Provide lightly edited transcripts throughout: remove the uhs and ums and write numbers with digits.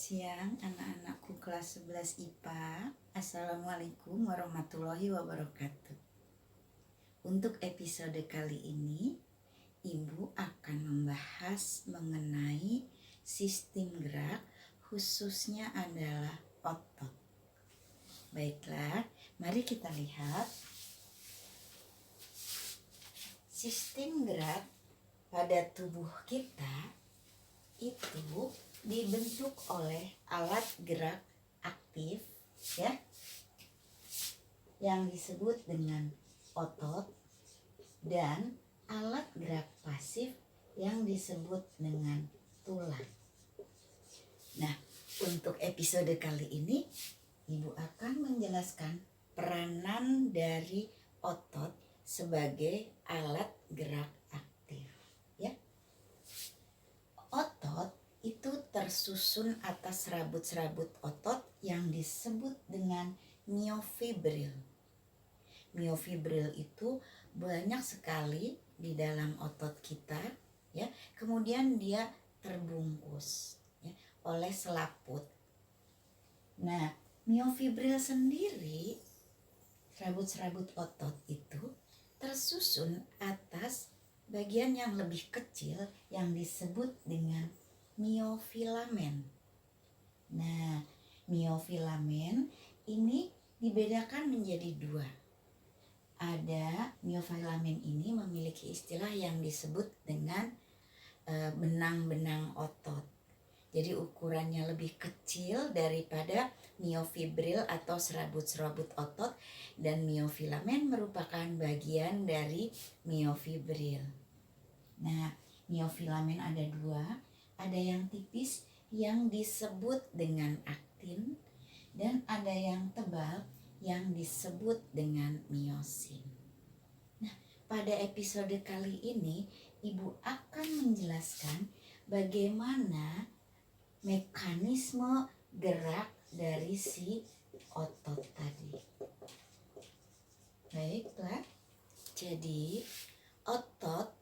siang anak-anakku kelas 11 IPA. Assalamualaikum warahmatullahi wabarakatuh. Untuk episode kali ini, Ibu akan membahas mengenai sistem gerak, khususnya adalah otot. Baiklah, mari kita lihat. Sistem gerak pada tubuh kita itu dibentuk oleh alat gerak aktif ya, yang disebut dengan otot, dan alat gerak pasif yang disebut dengan tulang. Nah, untuk episode kali ini Ibu akan menjelaskan peranan dari otot sebagai alat gerak aktif ya. Otot itu tersusun atas serabut-serabut otot yang disebut dengan miofibril. Miofibril itu banyak sekali di dalam otot kita ya. Kemudian dia terbungkus ya, oleh selaput. Nah, miofibril sendiri, serabut-serabut otot itu tersusun atas bagian yang lebih kecil yang disebut dengan miofilamen. Nah, miofilamen ini dibedakan menjadi dua. Ada miofilamen ini memiliki istilah yang disebut dengan benang-benang otot. Jadi ukurannya lebih kecil daripada miofibril atau serabut-serabut otot, dan miofilamen merupakan bagian dari miofibril. Nah, miofilamen ada dua. Ada yang tipis yang disebut dengan aktin, dan ada yang tebal yang disebut dengan miosin. Nah, pada episode kali ini Ibu akan menjelaskan bagaimana mekanisme gerak dari si otot tadi. Baiklah, jadi otot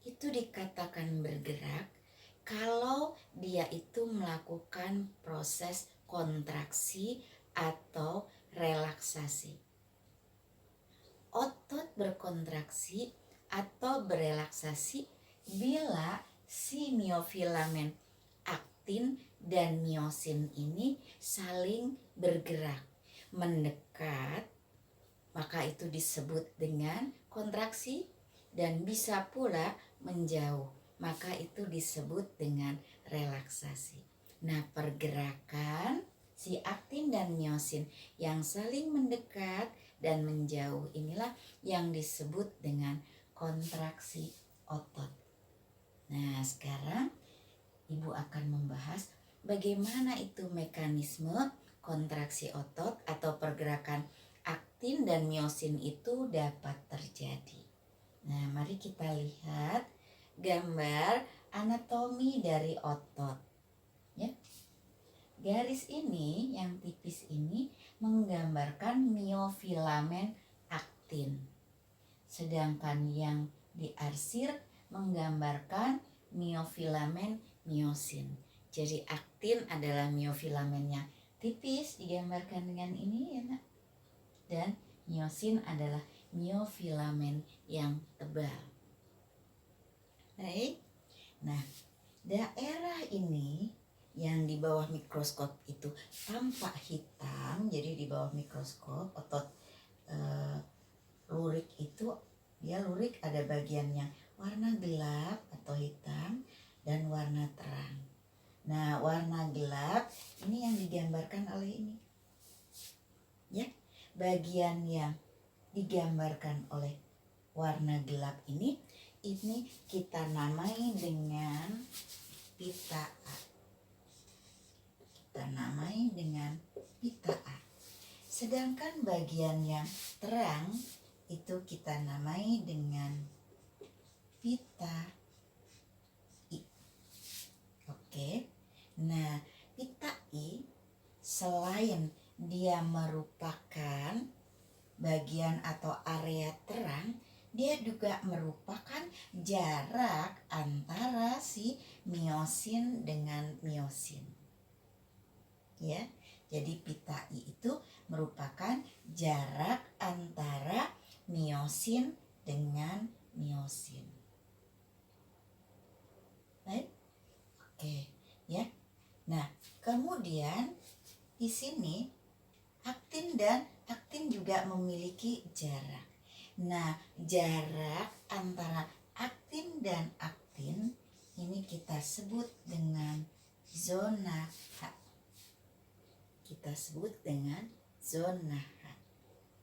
itu dikatakan bergerak kalau dia itu melakukan proses kontraksi atau relaksasi. Otot berkontraksi atau berelaksasi bila si miofilamen aktin dan miosin ini saling bergerak, mendekat, maka itu disebut dengan kontraksi, dan bisa pula menjauh, maka itu disebut dengan relaksasi. Nah, pergerakan si aktin dan miosin yang saling mendekat dan menjauh inilah yang disebut dengan kontraksi otot. Nah, sekarang Ibu akan membahas bagaimana itu mekanisme kontraksi otot atau pergerakan aktin dan miosin itu dapat terjadi. Nah, mari kita lihat gambar anatomi dari otot ya. Garis ini yang tipis ini menggambarkan miofilamen aktin, sedangkan yang diarsir menggambarkan miofilamen miosin. Jadi aktin adalah miofilamennya tipis, digambarkan dengan ini ya nak, dan miosin adalah miofilamen yang tebal. Baik. Nah, daerah ini yang di bawah mikroskop itu tampak hitam. Jadi di bawah mikroskop otot lurik itu, dia lurik ada bagiannya warna gelap atau hitam dan warna terang. Nah, warna gelap ini yang digambarkan oleh ini ya. Bagian yang digambarkan oleh warna gelap ini kita namai dengan pita A. Kita namai dengan pita A. Sedangkan bagian yang terang itu kita namai dengan pita I. Oke. Nah, pita I selain dia merupakan bagian atau area terang, dia juga merupakan jarak antara si miosin dengan miosin. ya. Jadi pita I itu merupakan jarak antara miosin dengan miosin. Baik? Oke, ya. Nah, kemudian di sini aktin juga memiliki jarak. Nah, jarak antara aktin dan aktin ini kita sebut dengan zona H. Kita sebut dengan zona H.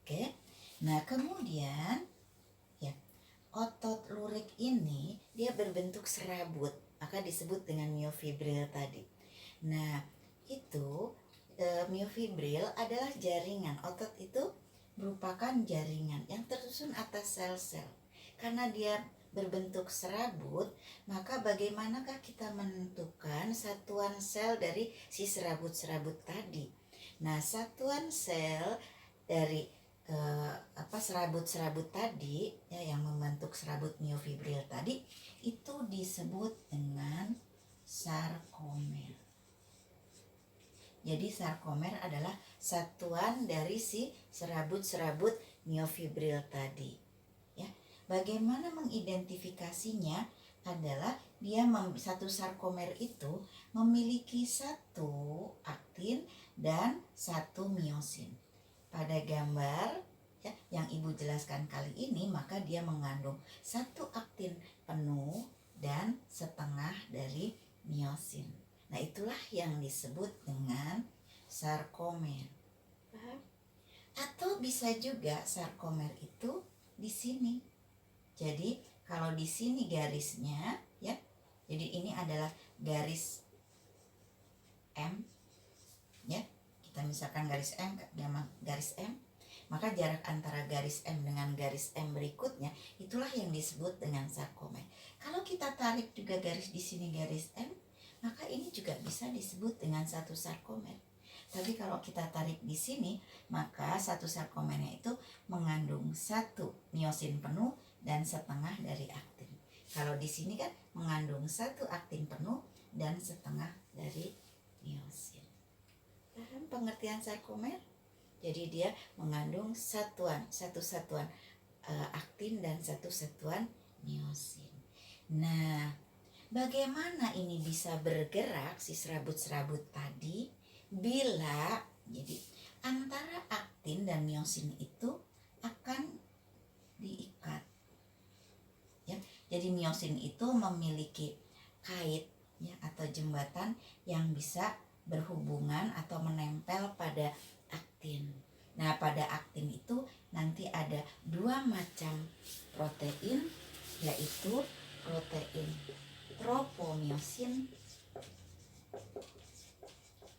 Oke. Nah, kemudian ya, otot lurik ini dia berbentuk serabut, maka disebut dengan miofibril tadi. Nah, itu miofibril adalah jaringan. Otot itu merupakan jaringan yang tersusun atas sel-sel. Karena dia berbentuk serabut, maka bagaimanakah kita menentukan satuan sel dari si serabut-serabut tadi? Nah, satuan sel dari serabut-serabut tadi ya, yang membentuk serabut miofibril tadi itu disebut dengan sarkomer. Jadi sarkomer adalah satuan dari si serabut-serabut miofibril tadi. Ya, bagaimana mengidentifikasinya adalah dia satu sarkomer itu memiliki satu aktin dan satu miosin. Pada gambar ya, yang Ibu jelaskan kali ini, maka dia mengandung satu aktin penuh dan setengah dari miosin. Nah, itulah yang disebut dengan sarkomer. Paham? Atau bisa juga sarkomer itu di sini. Jadi kalau di sini garisnya ya, jadi ini adalah garis M ya. Kita misalkan garis M, maka jarak antara garis M dengan garis M berikutnya itulah yang disebut dengan sarkomer. Kalau kita tarik juga garis di sini garis M, maka ini juga bisa disebut dengan satu sarkomer. Tapi kalau kita tarik di sini, maka satu sarkomernya itu mengandung satu miosin penuh dan setengah dari aktin. Kalau di sini kan mengandung satu aktin penuh dan setengah dari miosin. Paham pengertian sarkomer? Jadi dia mengandung satu satuan aktin dan satu satuan miosin. Nah, bagaimana ini bisa bergerak si serabut-serabut tadi bila jadi antara aktin dan miosin itu akan diikat. Ya, jadi miosin itu memiliki kait ya, atau jembatan yang bisa berhubungan atau menempel pada aktin. Nah, pada aktin itu nanti ada dua macam protein, yaitu protein tropomiosin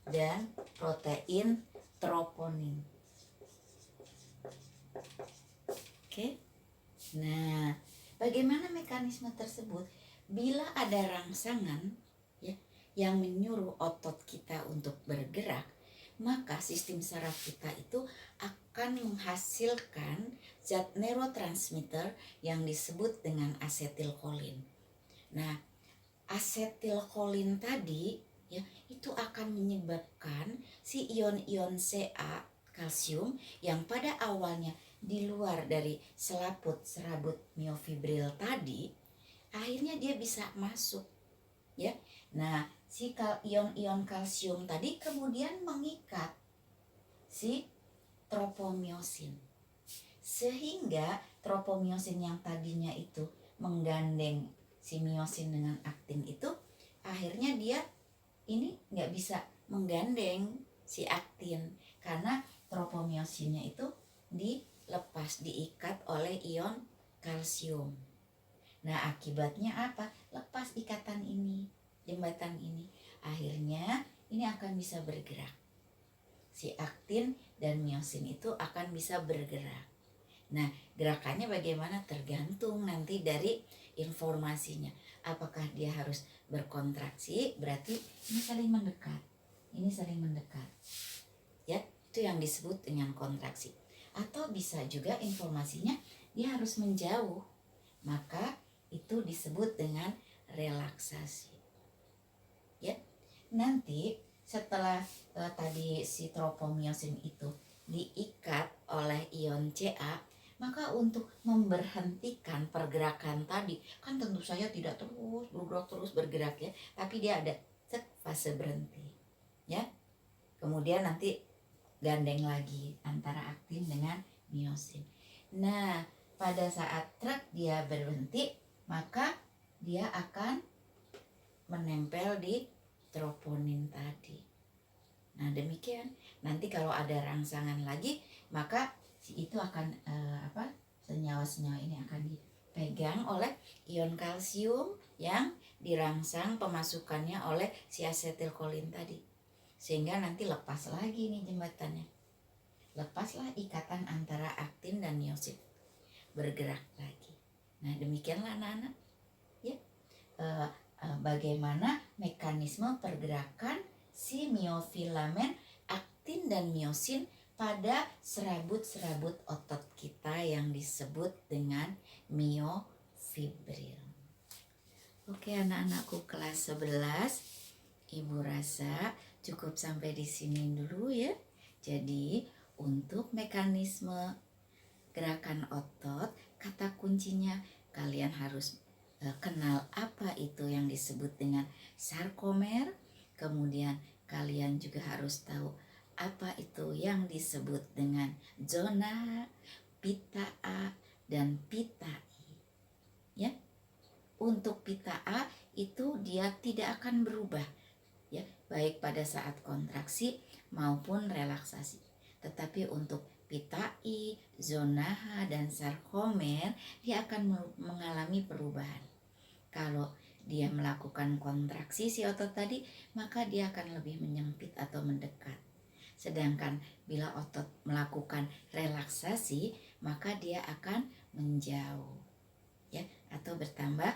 dan protein troponin. Oke. Nah, bagaimana mekanisme tersebut? Bila ada rangsangan ya yang menyuruh otot kita untuk bergerak, maka sistem saraf kita itu akan menghasilkan zat neurotransmitter yang disebut dengan asetilkolin. Nah, asetilkolin tadi ya itu akan menyebabkan si ion-ion Ca kalsium yang pada awalnya di luar dari selaput serabut miofibril tadi, akhirnya dia bisa masuk ya. Nah, si ion-ion kalsium tadi kemudian mengikat si tropomiosin, sehingga tropomiosin yang tadinya itu menggandeng si miosin dengan aktin itu, akhirnya dia ini nggak bisa menggandeng si aktin karena tropomiosinnya itu dilepas, diikat oleh ion kalsium. Nah, akibatnya apa? Lepas ikatan ini, jembatan ini. Akhirnya ini akan bisa bergerak. Si aktin dan miosin itu akan bisa bergerak. Nah, gerakannya bagaimana tergantung nanti dari informasinya. Apakah dia harus berkontraksi, berarti ini saling mendekat. Ini saling mendekat. Ya, itu yang disebut dengan kontraksi. Atau bisa juga informasinya dia harus menjauh. Maka itu disebut dengan relaksasi. Ya. Nanti setelah tadi si tropomiosin itu diikat oleh ion Ca, maka untuk memberhentikan pergerakan tadi kan tentu saja tidak terus bergerak ya, tapi dia ada fase berhenti ya. Kemudian nanti gandeng lagi antara aktin dengan miosin. Nah, pada saat truk dia berhenti, maka dia akan menempel di troponin tadi. Nah, demikian. Nanti kalau ada rangsangan lagi, maka itu akan senyawa-senyawa ini akan dipegang oleh ion kalsium yang dirangsang pemasukannya oleh si asetilkolin tadi. Sehingga nanti lepas lagi nih jembatannya. Lepaslah ikatan antara aktin dan miosin. Bergerak lagi. Nah, demikianlah anak-anak. Ya. Bagaimana mekanisme pergerakan si miofilamen aktin dan miosin pada serabut-serabut otot kita yang disebut dengan miofibril. Oke anak-anakku kelas 11, Ibu rasa cukup sampai di sini dulu ya. Jadi untuk mekanisme gerakan otot, kata kuncinya kalian harus kenal apa itu yang disebut dengan sarkomer. Kemudian kalian juga harus tahu apa itu yang disebut dengan zona, pita A, dan pita I. Ya, untuk pita A itu dia tidak akan berubah, ya, baik pada saat kontraksi maupun relaksasi. Tetapi untuk pita I, zona H, dan sarkomer dia akan mengalami perubahan. Kalau dia melakukan kontraksi si otot tadi, maka dia akan lebih menyempit atau mendekat. Sedangkan bila otot melakukan relaksasi, maka dia akan menjauh, ya, atau bertambah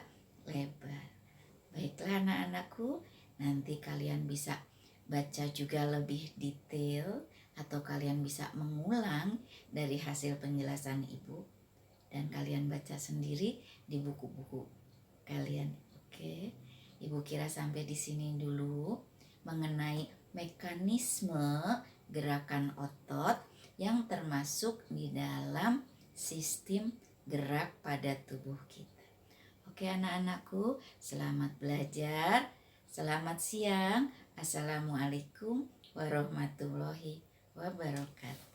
lebar. Baiklah anak-anakku, nanti kalian bisa baca juga lebih detail atau kalian bisa mengulang dari hasil penjelasan Ibu dan kalian baca sendiri di buku-buku kalian. Oke, Ibu kira sampai di sini dulu mengenai mekanisme gerakan otot yang termasuk di dalam sistem gerak pada tubuh kita. Oke anak-anakku, selamat belajar, selamat siang. Assalamualaikum warahmatullahi wabarakatuh.